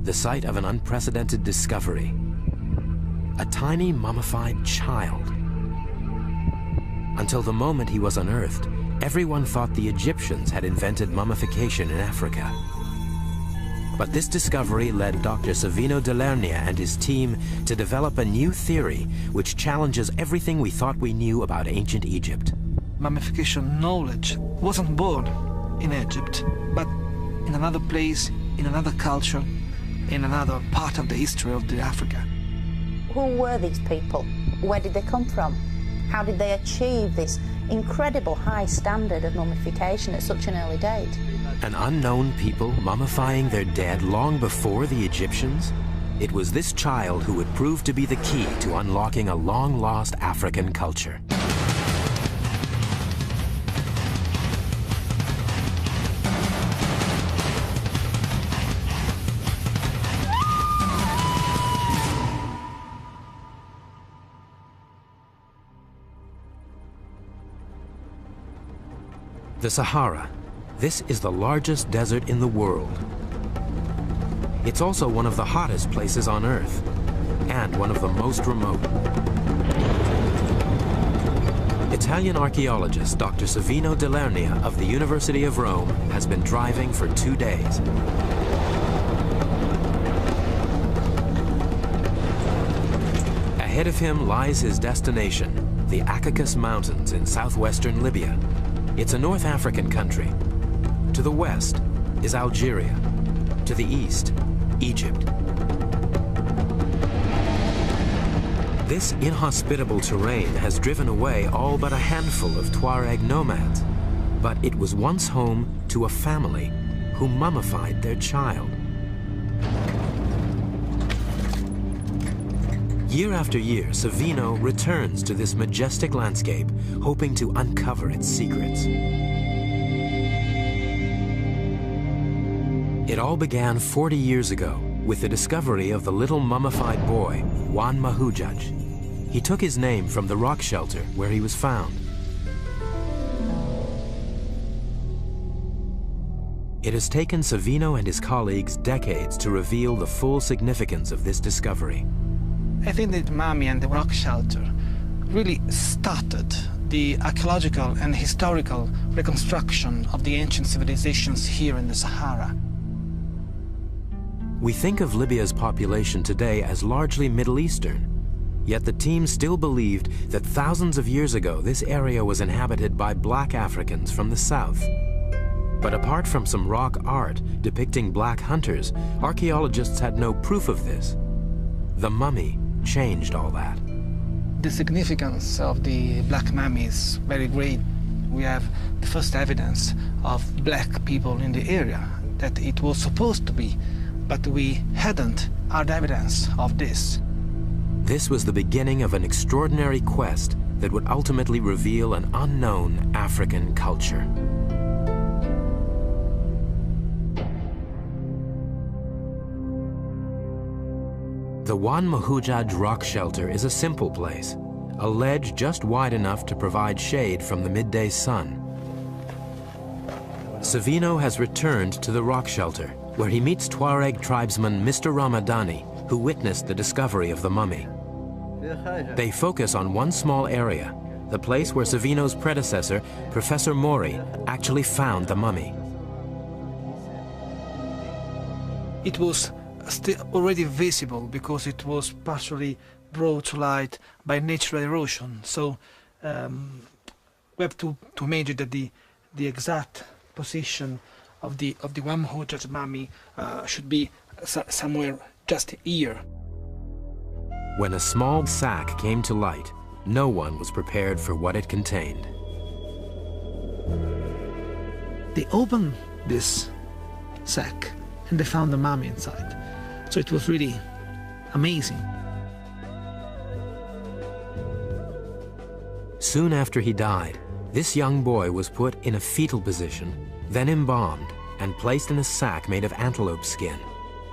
the site of an unprecedented discovery. A tiny mummified child. Until the moment he was unearthed, everyone thought the Egyptians had invented mummification in Africa. But this discovery led Dr. Savino Delernia and his team to develop a new theory which challenges everything we thought we knew about ancient Egypt. Mummification knowledge wasn't born in Egypt, but in another place, in another culture, in another part of the history of Africa. Who were these people? Where did they come from? How did they achieve this incredible high standard of mummification at such an early date? An unknown people mummifying their dead long before the Egyptians? It was this child who would prove to be the key to unlocking a long-lost African culture. The Sahara. This is the largest desert in the world. It's also one of the hottest places on Earth, and one of the most remote. Italian archaeologist Dr. Savino Delernia of the University of Rome has been driving for 2 days. Ahead of him lies his destination, the Caucasus Mountains in southwestern Libya. It's a North African country. To the west is Algeria. To the east, Egypt. This inhospitable terrain has driven away all but a handful of Tuareg nomads, but it was once home to a family who mummified their child. Year after year, Savino returns to this majestic landscape, hoping to uncover its secrets. It all began 40 years ago with the discovery of the little mummified boy, Juan Mahujaj. He took his name from the rock shelter where he was found. It has taken Savino and his colleagues decades to reveal the full significance of this discovery. I think that mummy and the rock shelter really started the archaeological and historical reconstruction of the ancient civilizations here in the Sahara. We think of Libya's population today as largely Middle Eastern, yet the team still believed that thousands of years ago this area was inhabited by black Africans from the south. But apart from some rock art depicting black hunters, archaeologists had no proof of this. The mummy changed all that. The significance of the black mummy is very great. We have the first evidence of black people in the area, that it was supposed to be, but we hadn't hard evidence of this. This was the beginning of an extraordinary quest that would ultimately reveal an unknown African culture. The Juan Mahujaj rock shelter is a simple place, a ledge just wide enough to provide shade from the midday sun. Savino has returned to the rock shelter, where he meets Tuareg tribesman Mr. Ramadani, who witnessed the discovery of the mummy. They focus on one small area, the place where Savino's predecessor, Professor Mori, actually found the mummy. It was still already visible because it was partially brought to light by natural erosion. So we have to imagine that the exact position of the Juan Mahujaj mummy should be somewhere just here. When a small sack came to light, no one was prepared for what it contained. They opened this sack and they found the mummy inside. So it was really amazing. Soon after he died, this young boy was put in a fetal position, then embalmed, and placed in a sack made of antelope skin.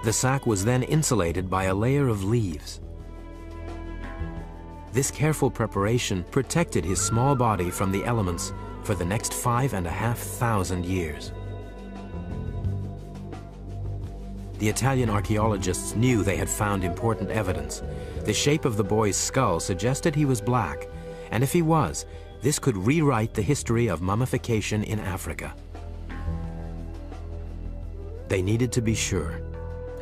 The sack was then insulated by a layer of leaves. This careful preparation protected his small body from the elements for the next 5,500 years. the Italian archaeologists knew they had found important evidence. The shape of the boy's skull suggested he was black, and if he was, this could rewrite the history of mummification in Africa. They needed to be sure.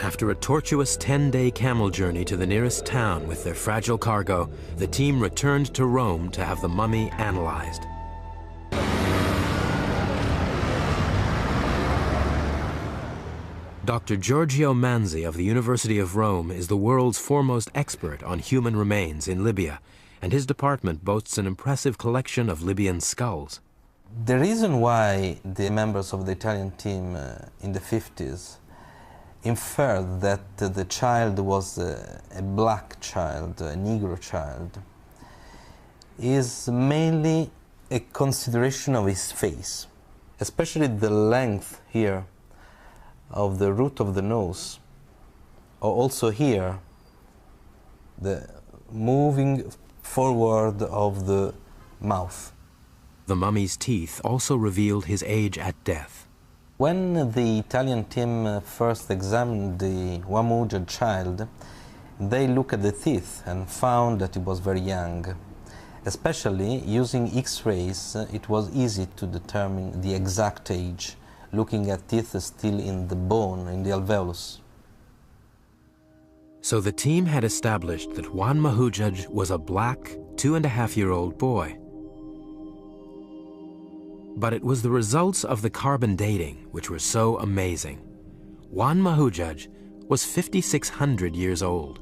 After a tortuous 10-day camel journey to the nearest town with their fragile cargo, the team returned to Rome to have the mummy analyzed. Dr. Giorgio Manzi of the University of Rome is the world's foremost expert on human remains in Libya, and his department boasts an impressive collection of Libyan skulls. The reason why the members of the Italian team in the 50s inferred that the child was a black child, a Negro child, is mainly a consideration of his face, especially the length here of the root of the nose, or also here, the moving forward of the mouth. The mummy's teeth also revealed his age at death. When the Italian team first examined the Wamujad child, they looked at the teeth and found that he was very young. Especially using X-rays, it was easy to determine the exact age, looking at teeth still in the bone, in the alveolus. So the team had established that Juan Mahujaj was a black, 2.5-year-old boy. But it was the results of the carbon dating which were so amazing. Juan Mahujaj was 5,600 years old.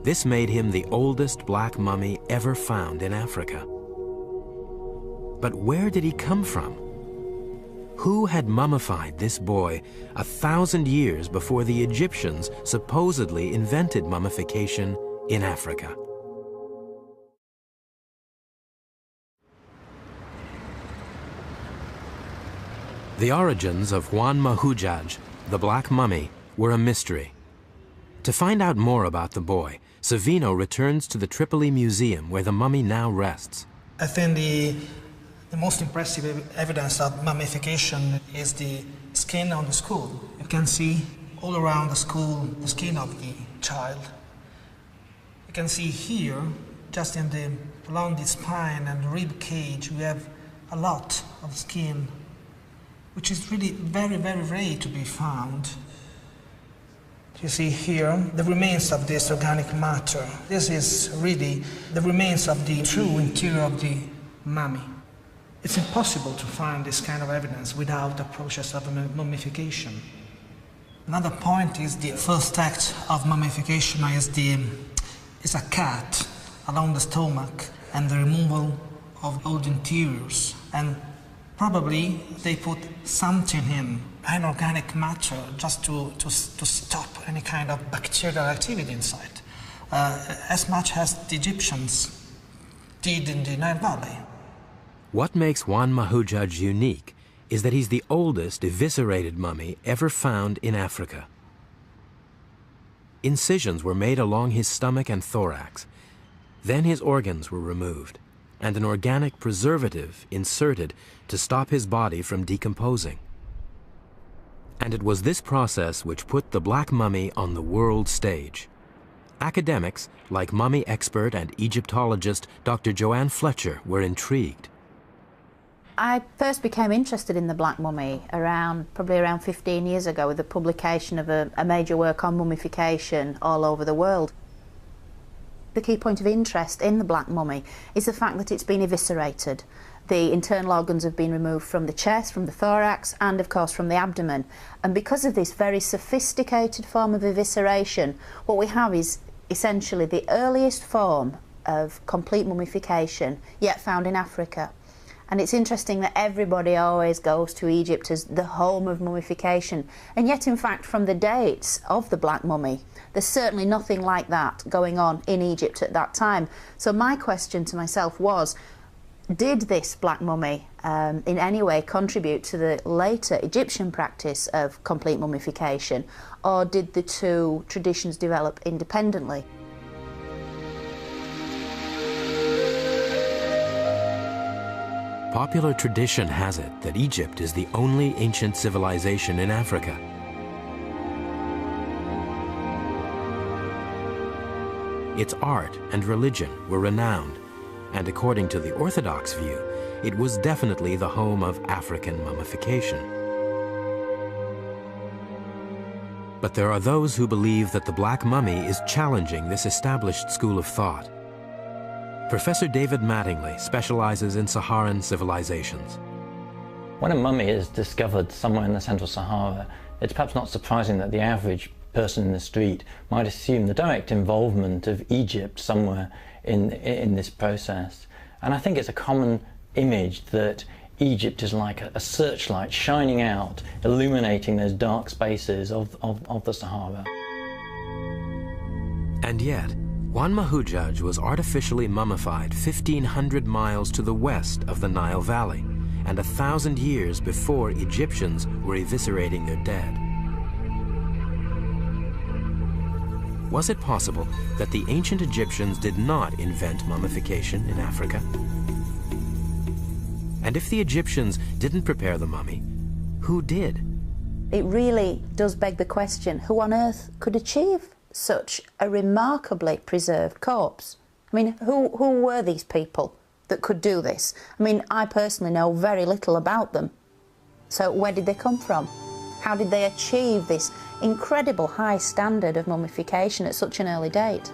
This made him the oldest black mummy ever found in Africa. But where did he come from? Who had mummified this boy 1,000 years before the Egyptians supposedly invented mummification in Africa? The origins of Juan Mahujaj, the Black Mummy, were a mystery. To find out more about the boy, Savino returns to the Tripoli Museum where the mummy now rests. I think the most impressive evidence of mummification is the skin on the skull. You can see all around the skull the skin of the child. You can see here, just along the spine and the rib cage, we have a lot of skin, which is really very, very rare to be found. You see here the remains of this organic matter. This is really the remains of the true interior of the mummy. It's impossible to find this kind of evidence without the process of mummification. Another point is the first act of mummification is a cut along the stomach and the removal of all the interiors. And probably they put something in, inorganic matter, just to stop any kind of bacterial activity inside, as much as the Egyptians did in the Nile Valley. What makes Juan Mahujaj unique is that he's the oldest eviscerated mummy ever found in Africa. Incisions were made along his stomach and thorax. Then his organs were removed, and an organic preservative inserted to stop his body from decomposing. And it was this process which put the Black Mummy on the world stage. Academics, like mummy expert and Egyptologist Dr. Joanne Fletcher, were intrigued. I first became interested in the Black Mummy probably around 15 years ago with the publication of a major work on mummification all over the world. The key point of interest in the Black Mummy is the fact that it's been eviscerated. The internal organs have been removed from the chest, from the thorax, and of course from the abdomen. And because of this very sophisticated form of evisceration, what we have is essentially the earliest form of complete mummification yet found in Africa. And it's interesting that everybody always goes to Egypt as the home of mummification. And yet, in fact, from the dates of the Black Mummy, there's certainly nothing like that going on in Egypt at that time. So my question to myself was, did this Black Mummy in any way contribute to the later Egyptian practice of complete mummification, or did the two traditions develop independently? Popular tradition has it that Egypt is the only ancient civilization in Africa. its art and religion were renowned, and according to the Orthodox view, it was definitely the home of African mummification. But there are those who believe that the Black Mummy is challenging this established school of thought. Professor David Mattingly specializes in Saharan civilizations. When a mummy is discovered somewhere in the Central Sahara, it's perhaps not surprising that the average person in the street might assume the direct involvement of Egypt somewhere in this process. And I think it's a common image that Egypt is like a searchlight shining out, illuminating those dark spaces of the Sahara. And yet, Juan Mahujaj was artificially mummified 1,500 miles to the west of the Nile Valley, and 1,000 years before Egyptians were eviscerating their dead. Was it possible that the ancient Egyptians did not invent mummification in Africa? And if the Egyptians didn't prepare the mummy, who did? It really does beg the question, who on earth could achieve such a remarkably preserved corpse? I mean, who were these people that could do this? I mean, I personally know very little about them. So where did they come from? How did they achieve this incredible high standard of mummification at such an early date?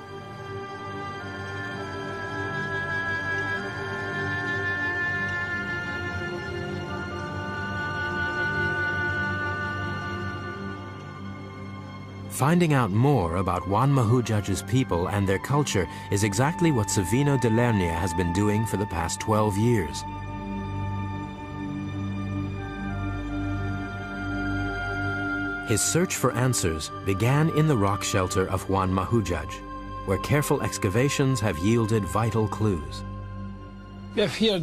Finding out more about Juan Mahujaj's people and their culture is exactly what Savino de Lernia has been doing for the past 12 years. His search for answers began in the rock shelter of Juan Mahujaj, where careful excavations have yielded vital clues. We have here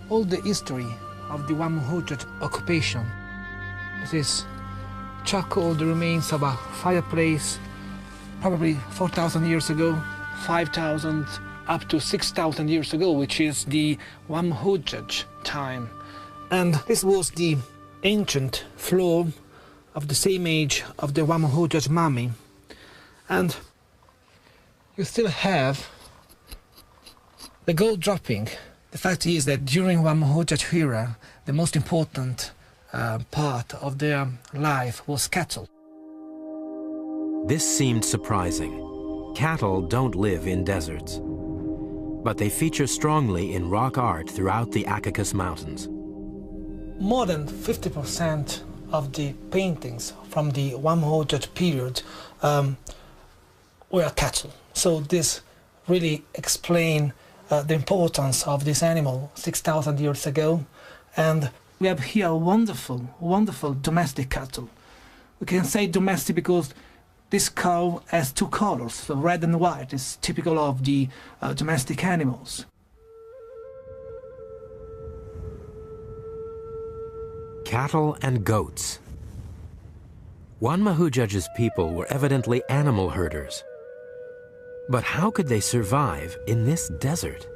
all the history of the Juan Mahujaj occupation. This is charcoal, the remains of a fireplace, probably 4,000 years ago, 5,000 up to 6,000 years ago, which is the Juan Mahujaj time. And this was the ancient floor of the same age of the Juan Mahujaj mummy. And you still have the gold dropping. The fact is that during Juan Mahujaj era, the most important part of their life was cattle. This seemed surprising. Cattle don't live in deserts, but they feature strongly in rock art throughout the Caucasus Mountains. More than 50% of the paintings from the Juan Mahujaj period were cattle. So this really explains the importance of this animal 6,000 years ago. And we have here wonderful, wonderful domestic cattle. We can say domestic because this cow has two colors, so red and white is typical of the domestic animals. Cattle and goats. Juan Mahujaj's people were evidently animal herders. But how could they survive in this desert?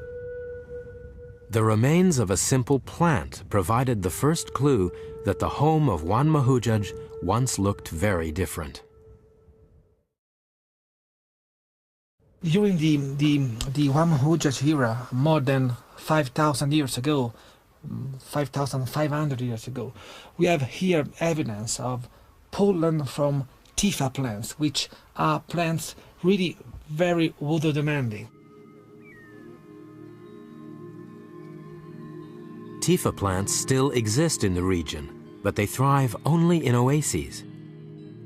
The remains of a simple plant provided the first clue that the home of Juan Mahujaj once looked very different. During the Juan Mahujaj era, more than 5,000 years ago, 5,500 years ago, we have here evidence of pollen from Tifa plants, which are plants really very water demanding. Tifa plants still exist in the region, but they thrive only in oases.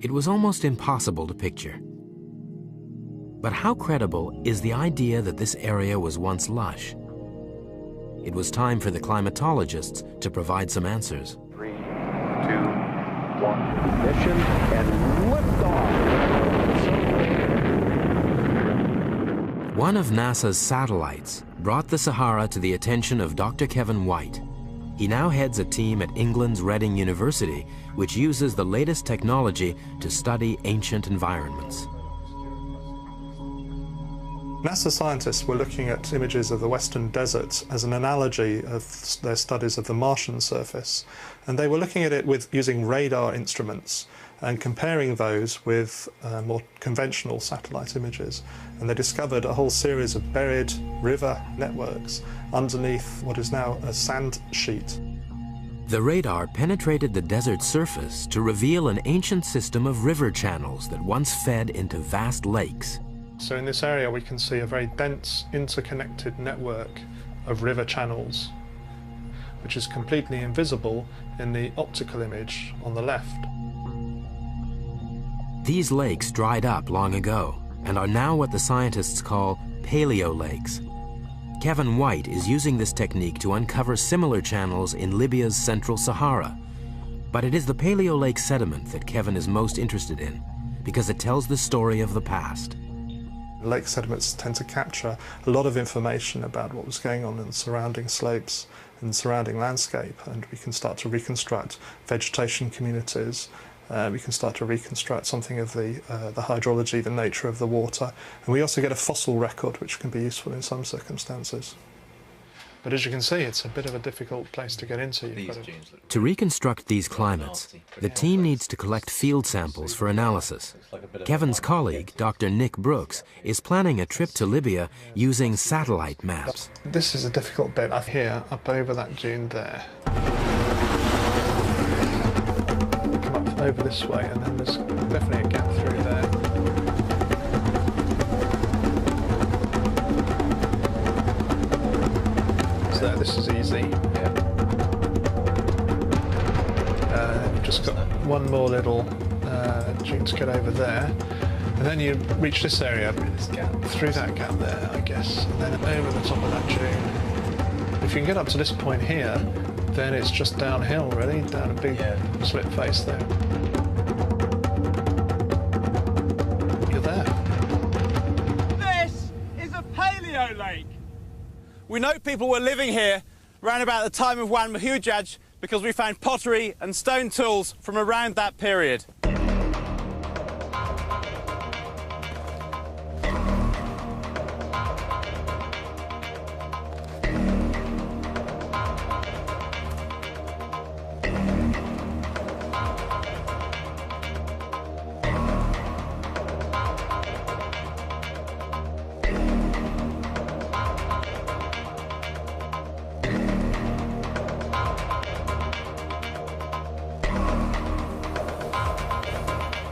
It was almost impossible to picture. But how credible is the idea that this area was once lush? It was time for the climatologists to provide some answers. 3, 2, 1, ignition and liftoff. One of NASA's satellites brought the Sahara to the attention of Dr. Kevin White. He now heads a team at England's Reading University, which uses the latest technology to study ancient environments. NASA scientists were looking at images of the Western deserts as an analogy of their studies of the Martian surface, and they were looking at it with using radar instruments. and comparing those with more conventional satellite images. And they discovered a whole series of buried river networks underneath what is now a sand sheet. The radar penetrated the desert surface to reveal an ancient system of river channels that once fed into vast lakes. So in this area we can see a very dense, interconnected network of river channels, which is completely invisible in the optical image on the left. These lakes dried up long ago and are now what the scientists call paleo lakes. Kevin White is using this technique to uncover similar channels in Libya's Central Sahara. But it is the paleo lake sediment that Kevin is most interested in because it tells the story of the past. Lake sediments tend to capture a lot of information about what was going on in the surrounding slopes and surrounding landscape, and we can start to reconstruct vegetation communities. We can start to reconstruct something of the hydrology, the nature of the water, and we also get a fossil record which can be useful in some circumstances. But as you can see, it's a bit of a difficult place to get into. To reconstruct these climates, the team needs to collect field samples for analysis. Kevin's colleague, Dr. Nick Brooks, is planning a trip to Libya using satellite maps. This is a difficult bit up here, up over that dune there. Come up over this way, and then there's definitely a gap through there. So this is easy. Just got one more little dune to get over there, and then you reach this area through that gap there, I guess, and then over the top of that dune. If you can get up to this point here, then it's just downhill, really, down a big slip face there. You're there. This is a paleo lake. We know people were living here around about the time of Wan Mahujaj because we found pottery and stone tools from around that period.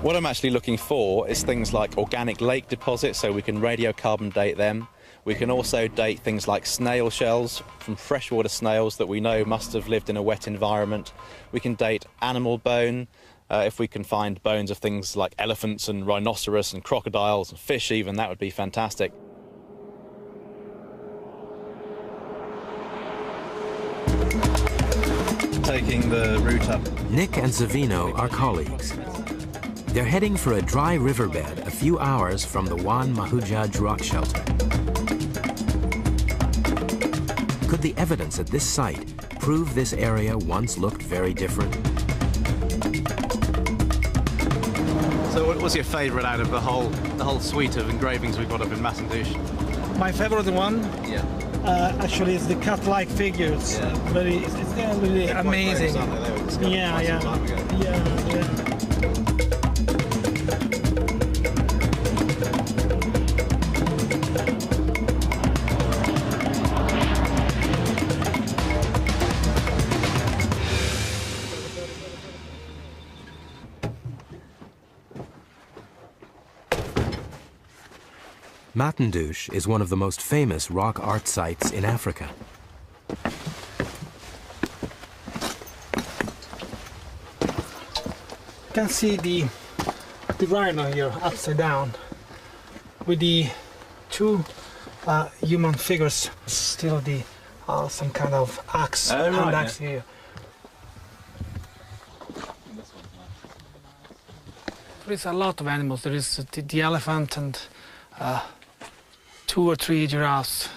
What I'm actually looking for is things like organic lake deposits, so we can radiocarbon date them. We can also date things like snail shells from freshwater snails that we know must have lived in a wet environment. We can date animal bone, if we can find bones of things like elephants and rhinoceros and crocodiles and fish even, that would be fantastic. Taking the route up. Nick and Savino are colleagues. They're heading for a dry riverbed a few hours from the Wan Mahujaj rock shelter. Could the evidence at this site prove this area once looked very different? So what was your favourite out of the whole suite of engravings we've got up in Masandouche? My favorite one? Yeah. Actually, it's the cat-like figures. Yeah. It's really amazing. Yeah. Masandouche is one of the most famous rock art sites in Africa. You can see the rhino here upside down with the two human figures, still the some kind of axe axe here. There is a lot of animals. There is the elephant and 2 or 3 giraffes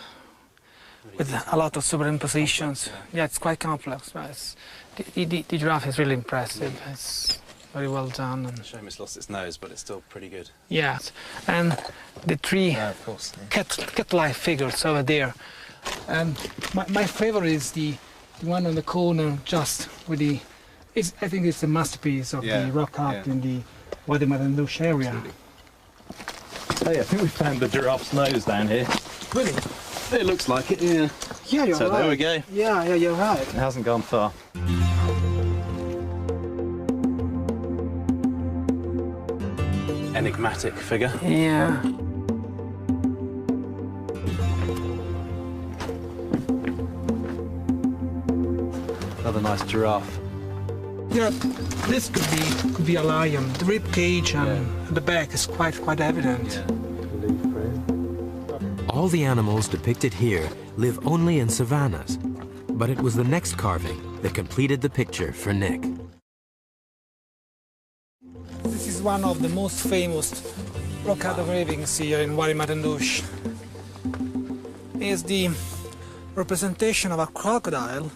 with a lot of superimpositions. Yeah, it's quite complex. But the giraffe is really impressive. It's very well done. And Shame it's lost its nose, but it's still pretty good. yeah, and the 3 cat-like figures over there. And my favorite is the one on the corner, just with the I think it's a masterpiece of Yeah, the rock art yeah. in the Wadi Madandush area. Hey, I think we found the giraffe's nose down here. Really? It looks like it, yeah. Yeah, you're So right. there we go. Yeah, you're right. It hasn't gone far. Enigmatic figure. Yeah. Another nice giraffe. Yeah, this could be a lion. The rib cage and the back is quite evident. All the animals depicted here live only in savannas, but it was the next carving that completed the picture for Nick. This is one of the most famous rock art engravings here in Wadi Madandush. It's the representation of a crocodile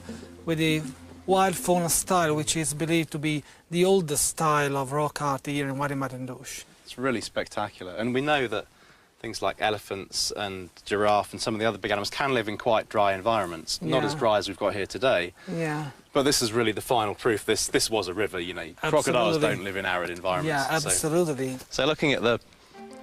with the wild fauna style, which is believed to be the oldest style of rock art here in Wadi Madandush. It's really spectacular, and we know that things like elephants and giraffe and some of the other big animals can live in quite dry environments, not as dry as we've got here today. Yeah. But this is really the final proof. This was a river, you know. Crocodiles don't live in arid environments. Yeah, absolutely. So looking at the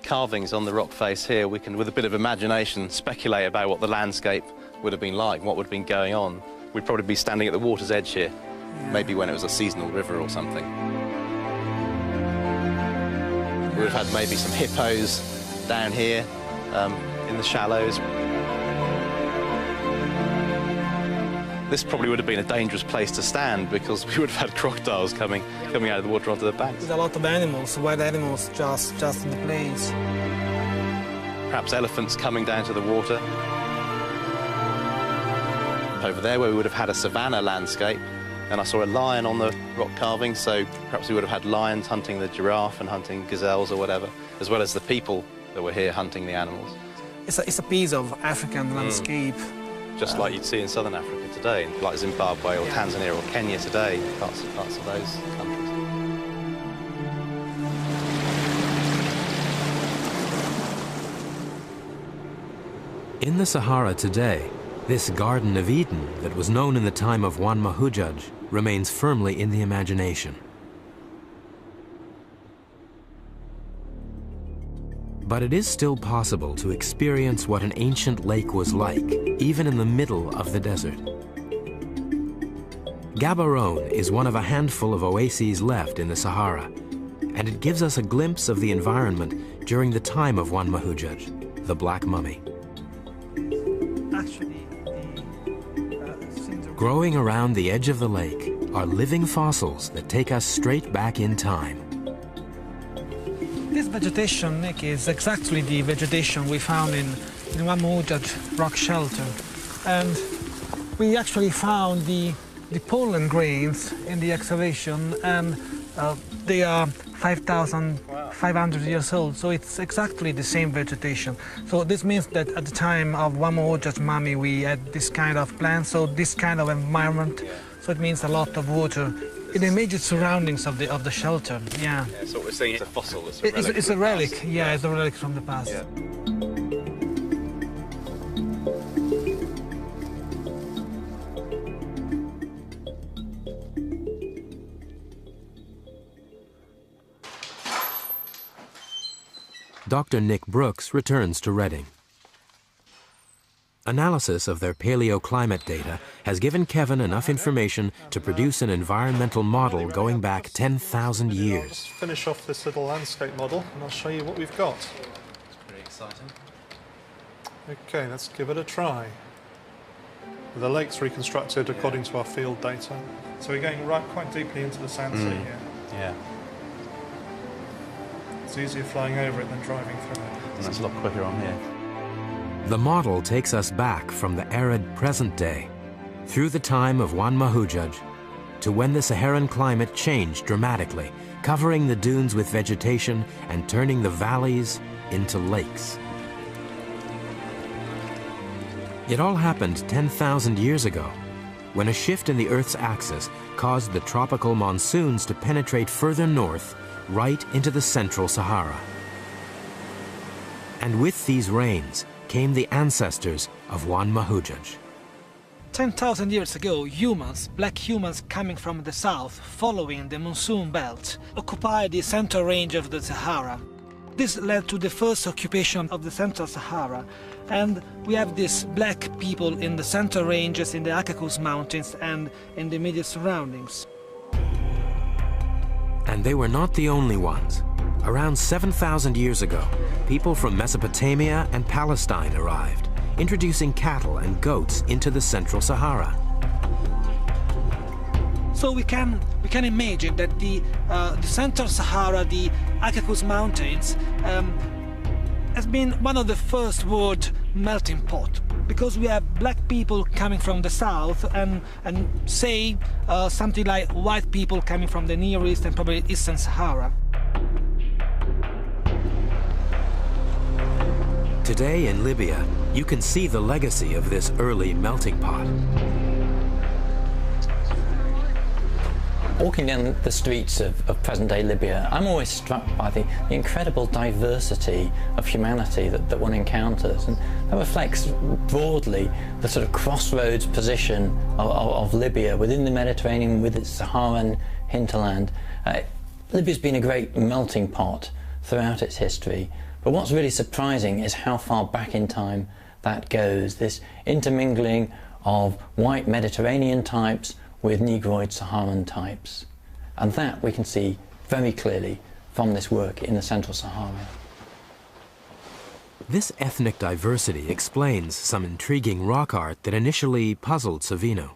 carvings on the rock face here, we can, with a bit of imagination, speculate about what the landscape would have been like, what would have been going on. We'd probably be standing at the water's edge here, maybe when it was a seasonal river or something. We would have had maybe some hippos down here in the shallows. This probably would have been a dangerous place to stand because we would have had crocodiles coming out of the water onto the banks. There's a lot of animals, wild animals just in the place. Perhaps elephants coming down to the water. Over there where we would have had a savanna landscape, and I saw a lion on the rock carving, so perhaps we would have had lions hunting the giraffe and hunting gazelles or whatever, as well as the people that were here hunting the animals. It's a piece of African landscape. Just like you'd see in southern Africa today, like Zimbabwe or Tanzania or Kenya today, parts of those countries. In the Sahara today, this Garden of Eden that was known in the time of Juan Mahujaj remains firmly in the imagination. But it is still possible to experience what an ancient lake was like, even in the middle of the desert. Gaborone is one of a handful of oases left in the Sahara, and it gives us a glimpse of the environment during the time of Juan Mahujaj, the Black Mummy. Growing around the edge of the lake are living fossils that take us straight back in time. This vegetation, Nick, is exactly the vegetation we found in Juan Mahujaj rock shelter. And we actually found the pollen grains in the excavation, and they are 5,500 years old, so it's exactly the same vegetation. So this means that at the time of Juan Mahujaj's mummy we had this kind of plants, so this kind of environment, so it means a lot of water in the immediate surroundings of the shelter. Yeah. So what we're seeing is a fossil, it's a relic. Yeah, it's a relic from the past. Yeah. Dr. Nick Brooks returns to Reading. Analysis of their paleoclimate data has given Kevin enough information to produce an environmental model going back 10,000 I'll years. just finish off this little landscape model and I'll show you what we've got. It's pretty exciting. Okay, let's give it a try. The lake's reconstructed according to our field data. So we're going quite deeply into the sand sea here. Yeah. It's easier flying over it than driving through it. And that's a lot quicker on here. The model takes us back from the arid present day, through the time of Juan Mahujaj, to when the Saharan climate changed dramatically, covering the dunes with vegetation and turning the valleys into lakes. It all happened 10,000 years ago, when a shift in the Earth's axis caused the tropical monsoons to penetrate further north, right into the central Sahara. And with these rains came the ancestors of Juan Mahujaj. 10,000 years ago, humans, black humans coming from the south, following the monsoon belt, occupied the central range of the Sahara. This led to the first occupation of the Central Sahara, and we have these black people in the central ranges, in the Caucasus Mountains and in the immediate surroundings. And they were not the only ones. Around 7,000 years ago, people from Mesopotamia and Palestine arrived, introducing cattle and goats into the Central Sahara. So we can imagine that the Central Sahara, the Caucasus Mountains, has been one of the first world melting pot, because we have black people coming from the south and say something like white people coming from the Near East and probably Eastern Sahara. Today in Libya, you can see the legacy of this early melting pot. Walking down the streets of present-day Libya, I'm always struck by the incredible diversity of humanity that one encounters, and that reflects broadly the sort of crossroads position of Libya within the Mediterranean with its Saharan hinterland. Libya's been a great melting pot throughout its history, but what's really surprising is how far back in time that goes, this intermingling of white Mediterranean types with Negroid Saharan types. And that we can see very clearly from this work in the Central Sahara. This ethnic diversity explains some intriguing rock art that initially puzzled Savino.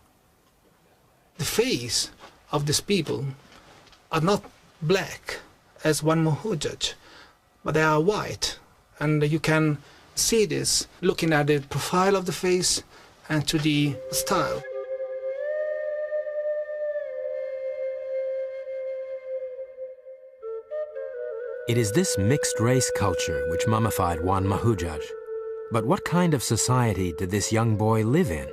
The face of these people are not black as one Mohujaj, but they are white, and you can see this looking at the profile of the face and to the style. It is this mixed race culture which mummified Juan Mahujaj. But what kind of society did this young boy live in?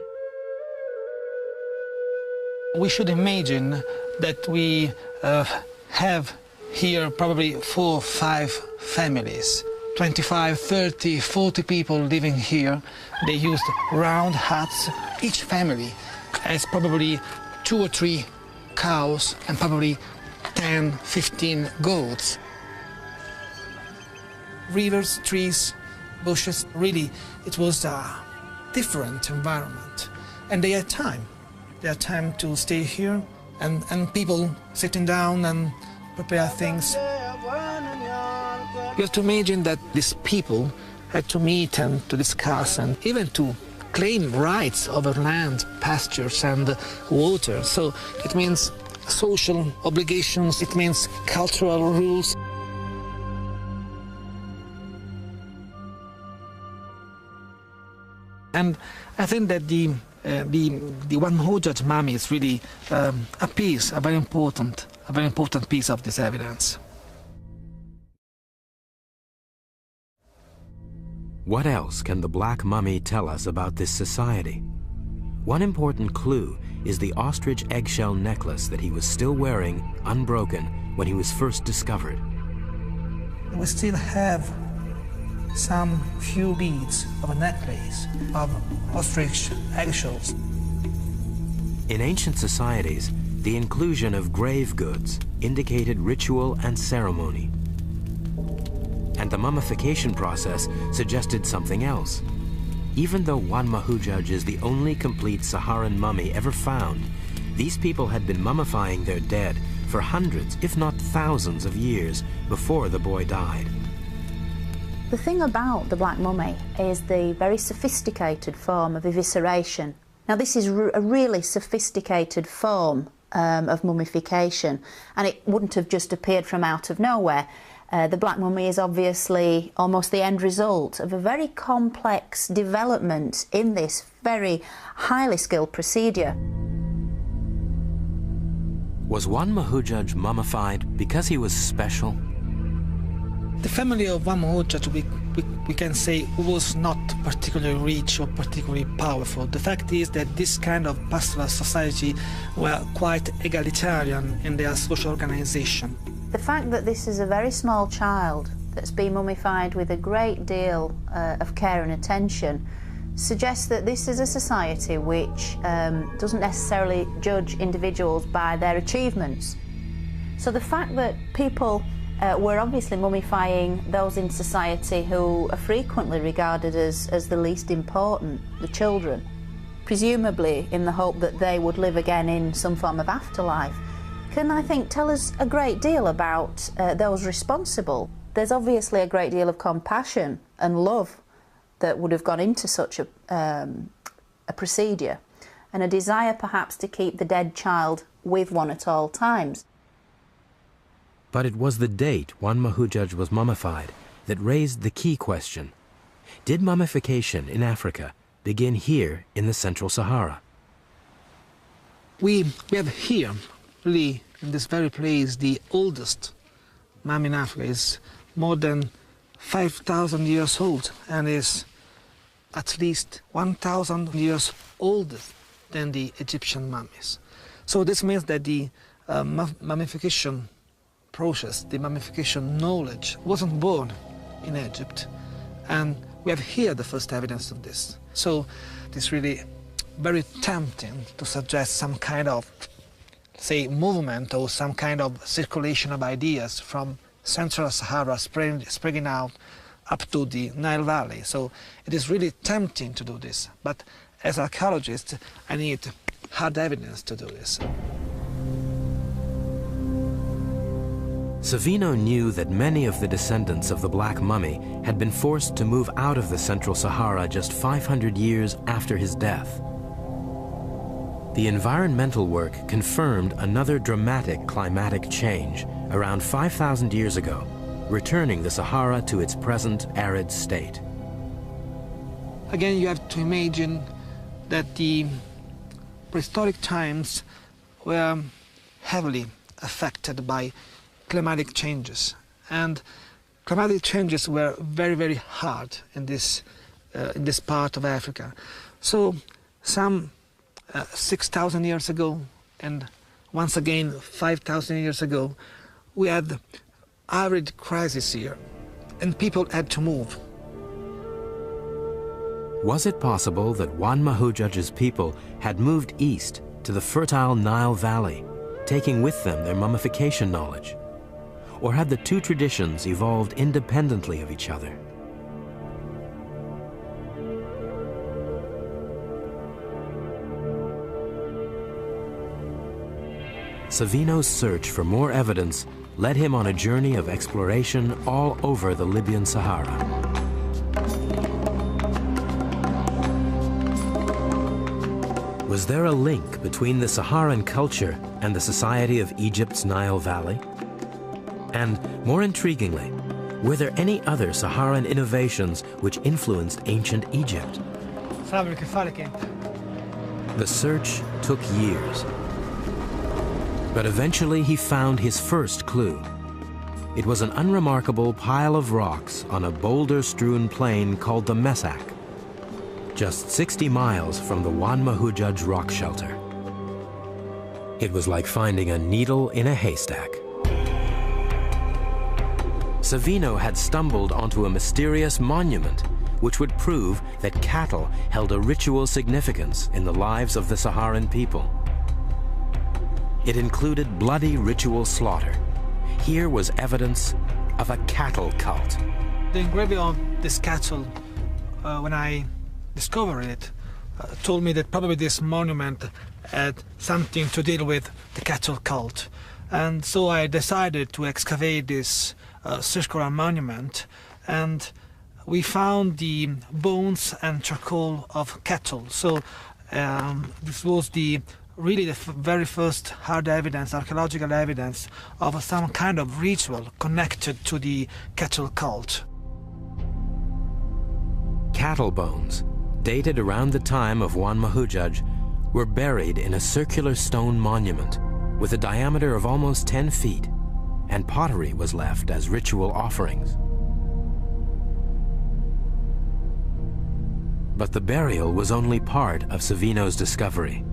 We should imagine that we have here probably 4 or 5 families, 25, 30, 40 people living here. They used round huts. Each family has probably 2 or 3 cows and probably 10, 15 goats. Rivers, trees, bushes, really, it was a different environment. And they had time. They had time to stay here, and people sitting down and prepare things. You have to imagine that these people had to meet and to discuss and even to claim rights over land, pastures and water. So it means social obligations, it means cultural rules. And I think that the Juan Mahujaj mummy is really a very important piece of this evidence. What else can the black mummy tell us about this society? One important clue is the ostrich eggshell necklace that he was still wearing, unbroken, when he was first discovered. We still have some few beads of a necklace of ostrich eggshells. In ancient societies, the inclusion of grave goods indicated ritual and ceremony. And the mummification process suggested something else. Even though Juan Mahujaj is the only complete Saharan mummy ever found, these people had been mummifying their dead for hundreds, if not thousands of years before the boy died. The thing about the black mummy is the very sophisticated form of evisceration. Now this is a really sophisticated form of mummification, and it wouldn't have just appeared from out of nowhere. The black mummy is obviously almost the end result of a very complex development in this very highly skilled procedure. Was Juan Mahujaj mummified because he was special? The family of Juan Mahujaj, we can say, was not particularly rich or particularly powerful. The fact is that this kind of pastoral society were quite egalitarian in their social organization. The fact that this is a very small child that's been mummified with a great deal of care and attention suggests that this is a society which doesn't necessarily judge individuals by their achievements. So the fact that people were obviously mummifying those in society who are frequently regarded as the least important, the children, presumably in the hope that they would live again in some form of afterlife, can, I think, tell us a great deal about those responsible. There's obviously a great deal of compassion and love that would have gone into such a procedure, and a desire perhaps to keep the dead child with one at all times. But it was the date Juan Mahujaj was mummified that raised the key question. Did mummification in Africa begin here in the Central Sahara? We have here, really, in this very place, the oldest mummy in Africa. Is more than 5,000 years old and is at least 1,000 years older than the Egyptian mummies. So this means that the mummification process, the mummification knowledge, wasn't born in Egypt, and we have here the first evidence of this. So it's really very tempting to suggest some kind of, say, movement or some kind of circulation of ideas from Central Sahara spreading out up to the Nile Valley. So it is really tempting to do this, but as archaeologist I need hard evidence to do this. Savino knew that many of the descendants of the Black Mummy had been forced to move out of the Central Sahara just 500 years after his death. The environmental work confirmed another dramatic climatic change around 5,000 years ago, returning the Sahara to its present arid state. Again, you have to imagine that the prehistoric times were heavily affected by climatic changes, and climatic changes were very, very hard in this part of Africa. So some 6,000 years ago, and once again 5,000 years ago, we had arid crisis here, and people had to move. Was it possible that Juan Mahujaj's people had moved east to the fertile Nile Valley, taking with them their mummification knowledge? Or had the two traditions evolved independently of each other? Savino's search for more evidence led him on a journey of exploration all over the Libyan Sahara. Was there a link between the Saharan culture and the society of Egypt's Nile Valley? And more intriguingly, were there any other Saharan innovations which influenced ancient Egypt? The search took years. But eventually he found his first clue. It was an unremarkable pile of rocks on a boulder-strewn plain called the Mesak, just 60 miles from the Juan Mahujaj rock shelter. It was like finding a needle in a haystack. Savino had stumbled onto a mysterious monument which would prove that cattle held a ritual significance in the lives of the Saharan people. It included bloody ritual slaughter. Here was evidence of a cattle cult. The engraving of this cattle, when I discovered it, told me that probably this monument had something to deal with the cattle cult. And so I decided to excavate this circular monument, and we found the bones and charcoal of cattle. So this was really the very first hard evidence, archaeological evidence, of some kind of ritual connected to the cattle cult. Cattle bones, dated around the time of Juan Mahujaj, were buried in a circular stone monument with a diameter of almost 10 feet, and pottery was left as ritual offerings. But the burial was only part of Savino's discovery.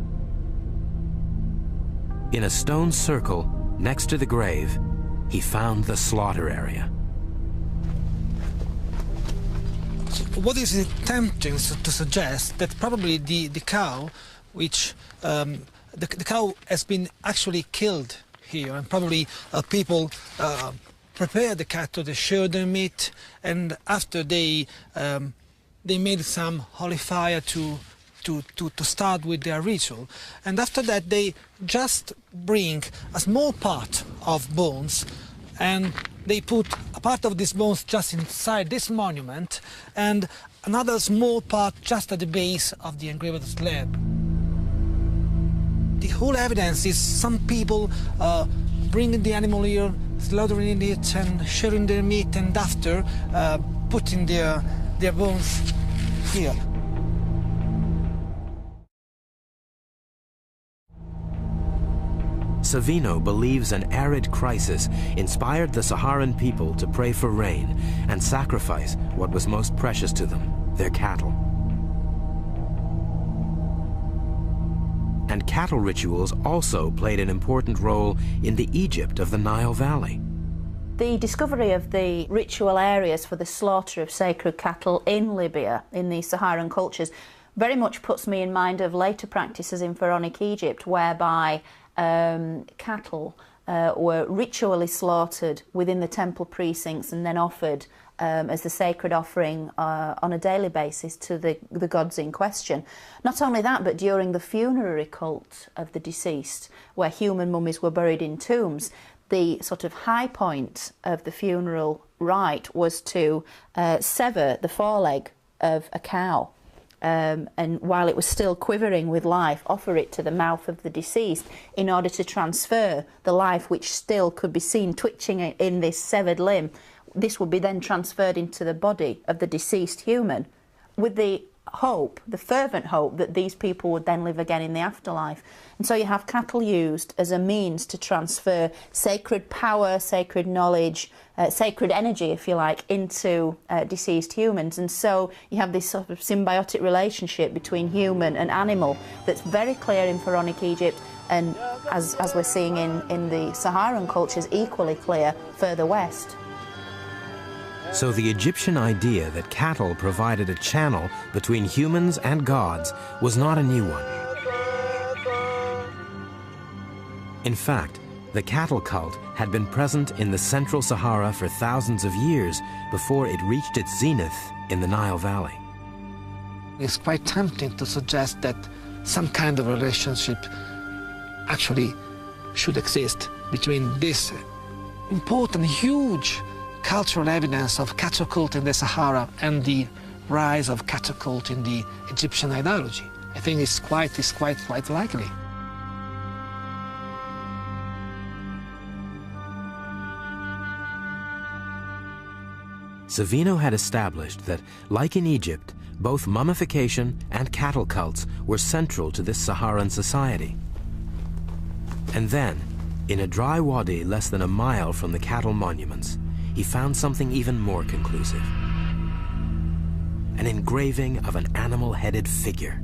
In a stone circle next to the grave, he found the slaughter area. What is tempting to suggest that probably the cow, which the cow has been actually killed here, and probably people prepare the cattle, they share their meat, and after they made some holy fire to start with their ritual, and after that they just bring a small part of bones, and they put a part of these bones just inside this monument, and another small part just at the base of the engraved slab. The whole evidence is some people bringing the animal here, slaughtering it and sharing their meat, and after putting their bones here. Savino believes an arid crisis inspired the Saharan people to pray for rain and sacrifice what was most precious to them, their cattle. And cattle rituals also played an important role in the Egypt of the Nile Valley. The discovery of the ritual areas for the slaughter of sacred cattle in Libya, in the Saharan cultures, very much puts me in mind of later practices in Pharaonic Egypt, whereby cattle were ritually slaughtered within the temple precincts and then offered as the sacred offering on a daily basis to the gods in question. Not only that, but during the funerary cult of the deceased, where human mummies were buried in tombs, the sort of high point of the funeral rite was to sever the foreleg of a cow. And while it was still quivering with life, offer it to the mouth of the deceased in order to transfer the life which still could be seen twitching in this severed limb. This would be then transferred into the body of the deceased human, with the hope, the fervent hope, that these people would then live again in the afterlife. And so you have cattle used as a means to transfer sacred power, sacred knowledge, sacred energy, if you like, into deceased humans. And so you have this sort of symbiotic relationship between human and animal that's very clear in Pharaonic Egypt, and as we're seeing in the Saharan cultures, equally clear further west. So the Egyptian idea that cattle provided a channel between humans and gods was not a new one. In fact, the cattle cult had been present in the Central Sahara for thousands of years before it reached its zenith in the Nile Valley. It's quite tempting to suggest that some kind of relationship actually should exist between this important, huge cultural evidence of cattle cult in the Sahara and the rise of cattle cult in the Egyptian ideology. I think it's quite likely. Savino had established that, like in Egypt, both mummification and cattle cults were central to this Saharan society. And then, in a dry wadi less than a mile from the cattle monuments, he found something even more conclusive. An engraving of an animal-headed figure.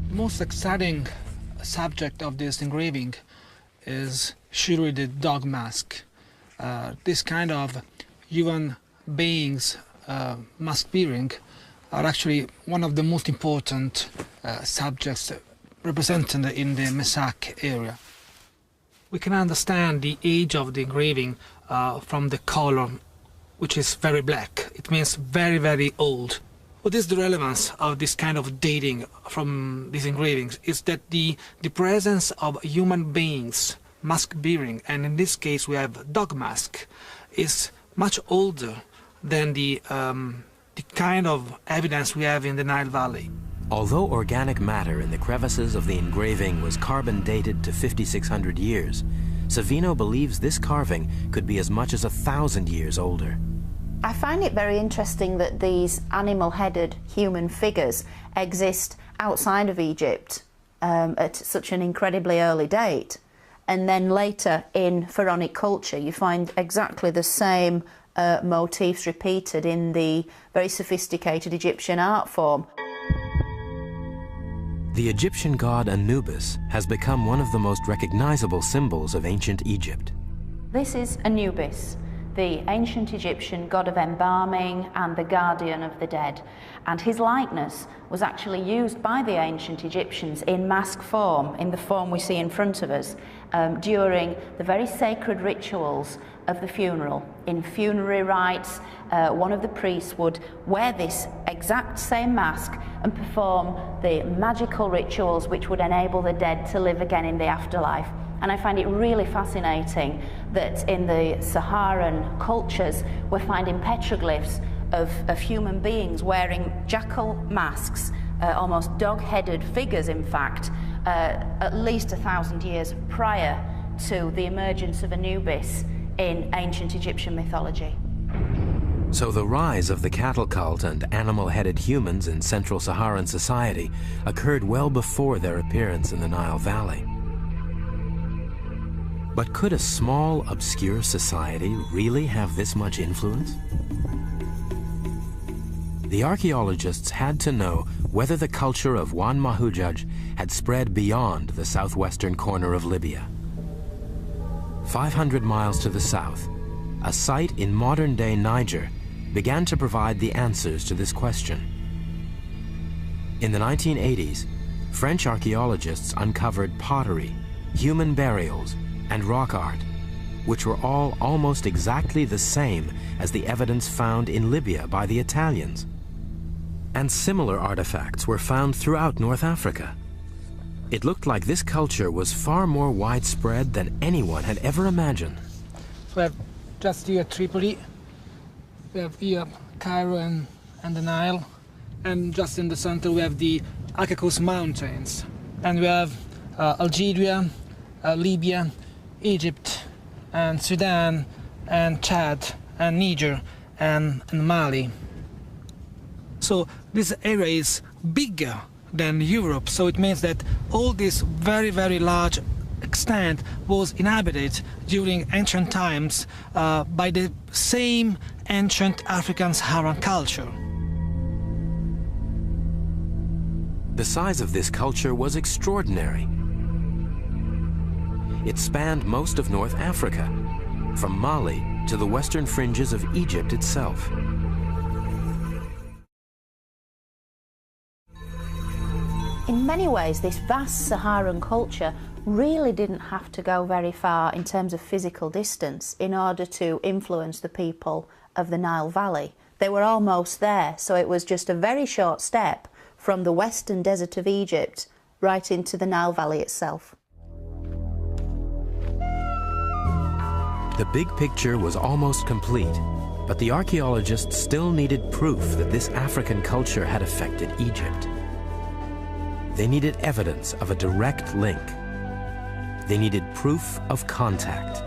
The most exciting subject of this engraving is surely the dog mask. This kind of human beings mask-bearing are actually one of the most important subjects represented in the Mesak area. We can understand the age of the engraving from the color, which is very black. It means very, very old. What is the relevance of this kind of dating from these engravings is that the presence of human beings mask-bearing, and in this case we have dog mask, is much older than the kind of evidence we have in the Nile Valley. Although organic matter in the crevices of the engraving was carbon dated to 5,600 years, Savino believes this carving could be as much as 1,000 years older. I find it very interesting that these animal-headed human figures exist outside of Egypt at such an incredibly early date. And then later in Pharaonic culture you find exactly the same motifs repeated in the very sophisticated Egyptian art form. The Egyptian god Anubis has become one of the most recognizable symbols of ancient Egypt. This is Anubis, the ancient Egyptian god of embalming and the guardian of the dead. And his likeness was actually used by the ancient Egyptians in mask form, in the form we see in front of us, during the very sacred rituals of the funeral. In funerary rites, one of the priests would wear this exact same mask and perform the magical rituals which would enable the dead to live again in the afterlife. And I find it really fascinating that in the Saharan cultures we're finding petroglyphs of human beings wearing jackal masks, almost dog-headed figures in fact, at least 1,000 years prior to the emergence of Anubis in ancient Egyptian mythology. So the rise of the cattle cult and animal-headed humans in Central Saharan society occurred well before their appearance in the Nile Valley. But could a small, obscure society really have this much influence? The archaeologists had to know whether the culture of Wan Mahujaj had spread beyond the southwestern corner of Libya. 500 miles to the south, a site in modern-day Niger began to provide the answers to this question. In the 1980s, French archaeologists uncovered pottery, human burials, and rock art, which were all almost exactly the same as the evidence found in Libya by the Italians. And similar artifacts were found throughout North Africa. It looked like this culture was far more widespread than anyone had ever imagined. We have just here Tripoli, we have here Cairo and the Nile, and just in the center we have the Caucasus Mountains, and we have Algeria, Libya, Egypt, and Sudan, and Chad, and Niger, and Mali. So this area is bigger than Europe, so it means that all this very, very large extent was inhabited during ancient times by the same ancient African Saharan culture. The size of this culture was extraordinary. It spanned most of North Africa, from Mali to the western fringes of Egypt itself. In many ways, this vast Saharan culture really didn't have to go very far in terms of physical distance in order to influence the people of the Nile Valley. They were almost there, so it was just a very short step from the western desert of Egypt right into the Nile Valley itself. The big picture was almost complete, but the archaeologists still needed proof that this African culture had affected Egypt. They needed evidence of a direct link. They needed proof of contact.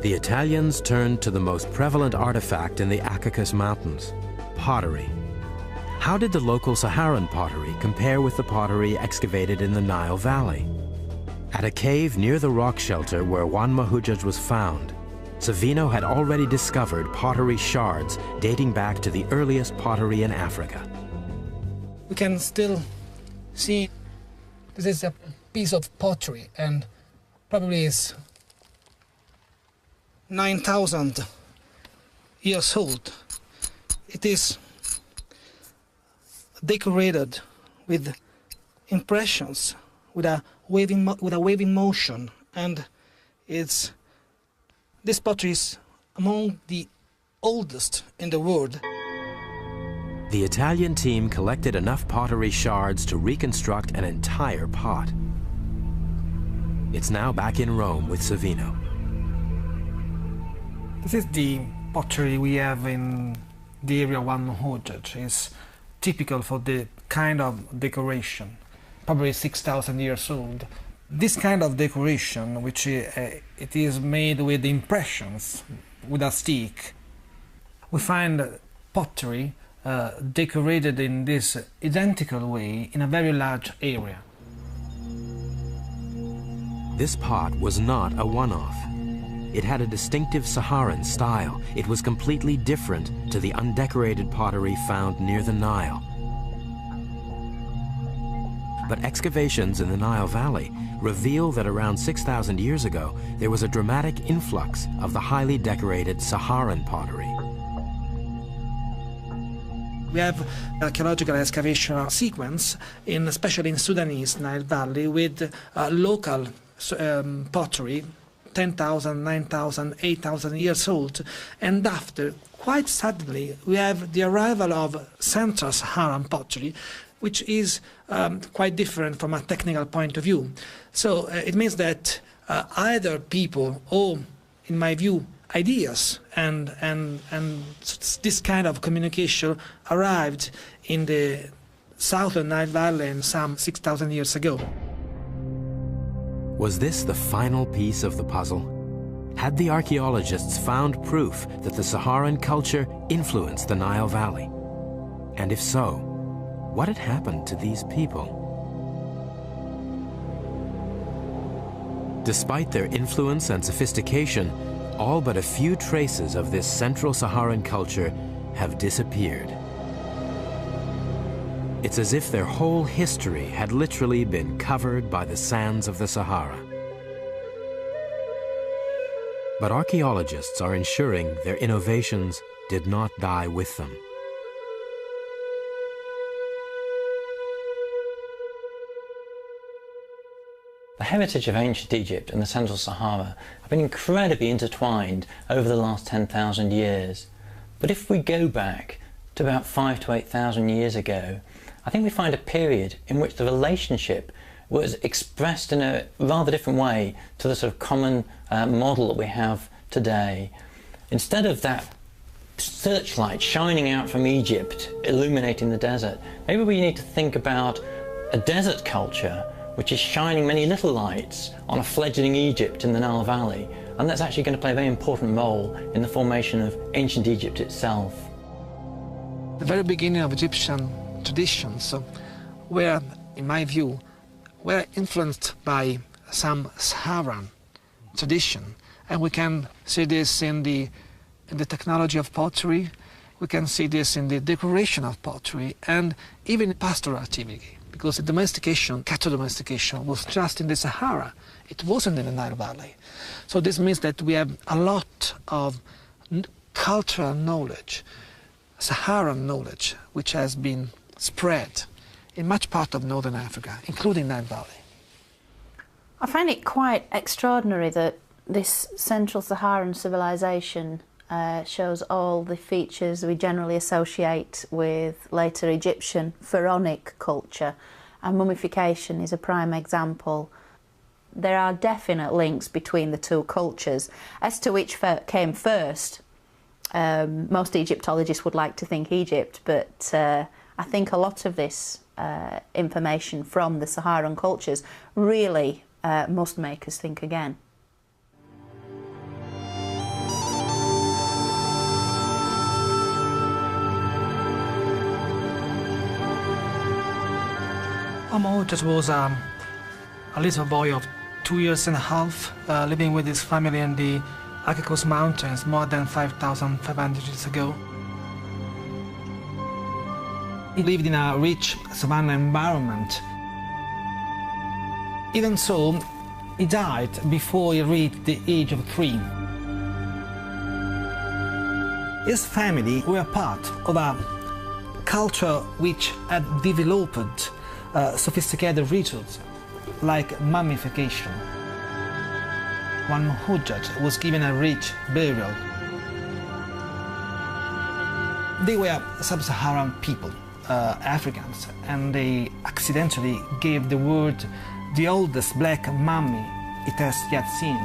The Italians turned to the most prevalent artifact in the Caucasus Mountains, pottery. How did the local Saharan pottery compare with the pottery excavated in the Nile Valley? At a cave near the rock shelter where Wan Mahujaj was found, Savino had already discovered pottery shards dating back to the earliest pottery in Africa. We can still see this is a piece of pottery, and probably is 9,000 years old. It is decorated with impressions, with a waving motion, and this pottery is among the oldest in the world. The Italian team collected enough pottery shards to reconstruct an entire pot. It's now back in Rome with Savino. This is the pottery we have in the area of Wan Mahujaj. It's typical for the kind of decoration, probably 6,000 years old. This kind of decoration, which it is made with impressions, with a stick. We find pottery decorated in this identical way in a very large area. This pot was not a one-off. It had a distinctive Saharan style. It was completely different to the undecorated pottery found near the Nile. But excavations in the Nile Valley reveal that around 6,000 years ago, there was a dramatic influx of the highly decorated Saharan pottery. We have archaeological excavation sequence, especially in Sudanese Nile Valley, with local pottery, 10,000, 9,000, 8,000 years old. And after, quite suddenly, we have the arrival of Central Saharan pottery, which is quite different from a technical point of view. So it means that either people or, in my view, ideas and this kind of communication arrived in the southern Nile Valley some 6,000 years ago. Was this the final piece of the puzzle? Had the archaeologists found proof that the Saharan culture influenced the Nile Valley? And if so, what had happened to these people? Despite their influence and sophistication, all but a few traces of this Central Saharan culture have disappeared. It's as if their whole history had literally been covered by the sands of the Sahara. But archaeologists are ensuring their innovations did not die with them. The heritage of ancient Egypt and the Central Sahara have been incredibly intertwined over the last 10,000 years. But if we go back to about 5,000 to 8,000 years ago, I think we find a period in which the relationship was expressed in a rather different way to the sort of common model that we have today. Instead of that searchlight shining out from Egypt, illuminating the desert, maybe we need to think about a desert culture which is shining many little lights on a fledgling Egypt in the Nile Valley, and that's actually going to play a very important role in the formation of ancient Egypt itself. The very beginning of Egyptian traditions were, in my view, were influenced by some Saharan tradition, and we can see this in the technology of pottery, we can see this in the decoration of pottery, and even pastoral activity. Because the domestication, cattle domestication, was just in the Sahara. It wasn't in the Nile Valley. So this means that we have a lot of cultural knowledge, Saharan knowledge, which has been spread in much part of northern Africa, including Nile Valley. I find it quite extraordinary that this Central Saharan civilization shows all the features we generally associate with later Egyptian pharaonic culture, and mummification is a prime example. There are definite links between the two cultures. As to which came first, most Egyptologists would like to think Egypt, but I think a lot of this information from the Saharan cultures really must make us think again. Moses was a little boy of 2 years and a half, living with his family in the Caucasus Mountains more than 5,500 years ago. He lived in a rich savanna environment. Even so, he died before he reached the age of 3. His family were part of a culture which had developed sophisticated rituals like mummification. One Hujjaj was given a rich burial. They were sub-Saharan people, Africans, and they accidentally gave the world the oldest black mummy it has yet seen.